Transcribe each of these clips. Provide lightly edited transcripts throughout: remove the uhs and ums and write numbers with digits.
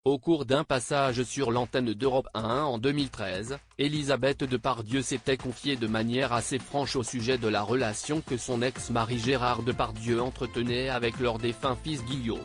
Au cours d'un passage sur l'antenne d'Europe 1 en 2013, Elisabeth Depardieu s'était confiée de manière assez franche au sujet de la relation que son ex-mari Gérard Depardieu entretenait avec leur défunt fils Guillaume.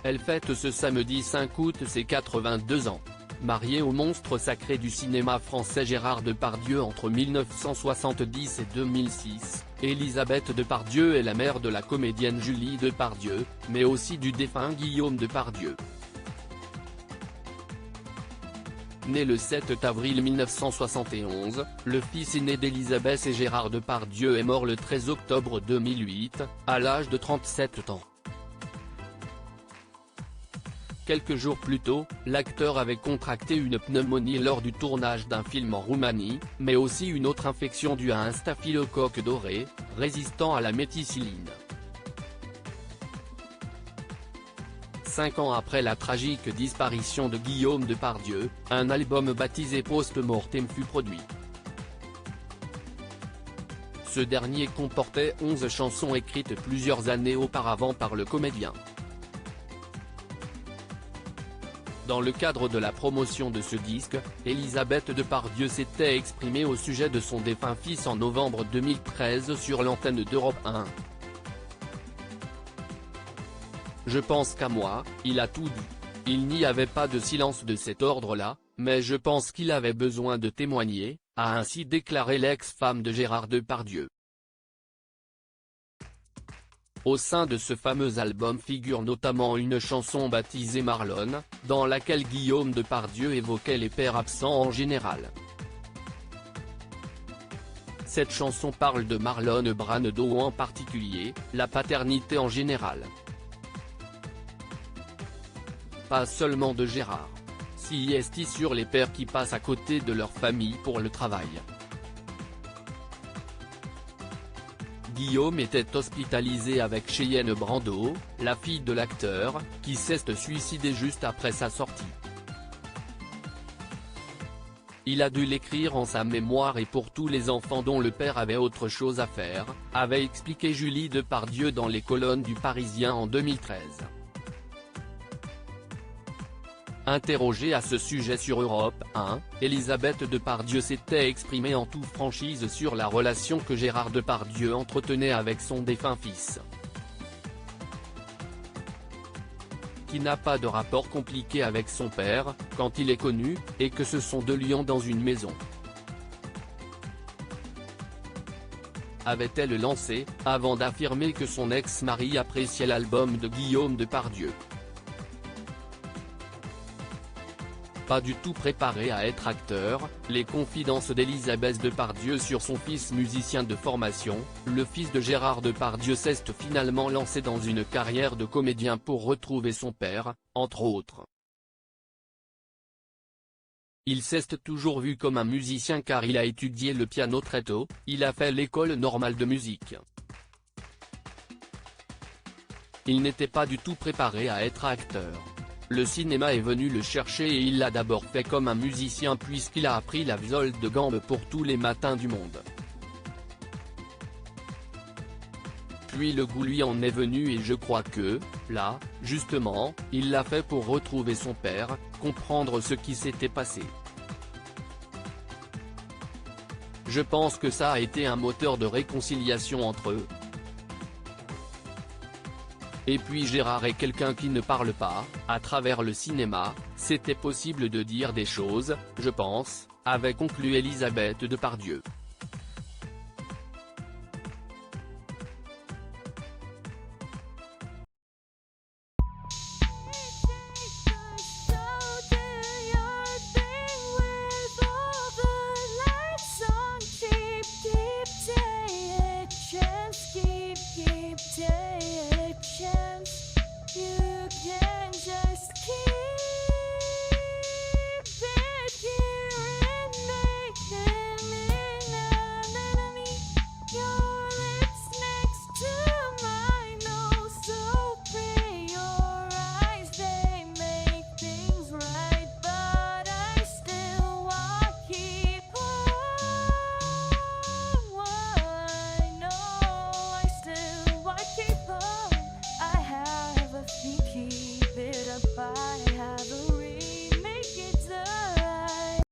Elle fête ce samedi 5 août ses 82 ans. Mariée au monstre sacré du cinéma français Gérard Depardieu entre 1970 et 2006, Elisabeth Depardieu est la mère de la comédienne Julie Depardieu, mais aussi du défunt Guillaume Depardieu. Né le 7 avril 1971, le fils aîné d'Elisabeth et Gérard Depardieu est mort le 13 octobre 2008, à l'âge de 37 ans. Quelques jours plus tôt, l'acteur avait contracté une pneumonie lors du tournage d'un film en Roumanie, mais aussi une autre infection due à un staphylocoque doré, résistant à la méticilline. 5 ans après la tragique disparition de Guillaume Depardieu, un album baptisé Post-Mortem fut produit. Ce dernier comportait 11 chansons écrites plusieurs années auparavant par le comédien. Dans le cadre de la promotion de ce disque, Elisabeth Depardieu s'était exprimée au sujet de son défunt fils en novembre 2013 sur l'antenne d'Europe 1. Je pense qu'à moi, il a tout dit. Il n'y avait pas de silence de cet ordre-là, mais je pense qu'il avait besoin de témoigner, a ainsi déclaré l'ex-femme de Gérard Depardieu. Au sein de ce fameux album figure notamment une chanson baptisée Marlon, dans laquelle Guillaume Depardieu évoquait les pères absents en général. Cette chanson parle de Marlon Brando en particulier, la paternité en général. Pas seulement de Gérard. Si est sur les pères qui passent à côté de leur famille pour le travail. Guillaume était hospitalisé avec Cheyenne Brando, la fille de l'acteur, qui s'est suicidée juste après sa sortie. Il a dû l'écrire en sa mémoire et pour tous les enfants dont le père avait autre chose à faire, avait expliqué Julie Depardieu dans les colonnes du Parisien en 2013. Interrogée à ce sujet sur Europe 1, Elisabeth Depardieu s'était exprimée en toute franchise sur la relation que Gérard Depardieu entretenait avec son défunt fils. Qui n'a pas de rapport compliqué avec son père, quand il est connu, et que ce sont deux lions dans une maison. Avait-elle lancé, avant d'affirmer que son ex-mari appréciait l'album de Guillaume Depardieu. Pas du tout préparé à être acteur, les confidences d'Elisabeth Depardieu sur son fils musicien de formation, le fils de Gérard Depardieu s'est finalement lancé dans une carrière de comédien pour retrouver son père, entre autres. Il s'est toujours vu comme un musicien car il a étudié le piano très tôt, il a fait l'école normale de musique. Il n'était pas du tout préparé à être acteur. Le cinéma est venu le chercher et il l'a d'abord fait comme un musicien puisqu'il a appris la viole de gambe pour tous les matins du monde. Puis le goût lui en est venu et je crois que, là, justement, il l'a fait pour retrouver son père, comprendre ce qui s'était passé. Je pense que ça a été un moteur de réconciliation entre eux. Et puis Gérard est quelqu'un qui ne parle pas, à travers le cinéma, c'était possible de dire des choses, je pense, avait conclu Elisabeth Depardieu.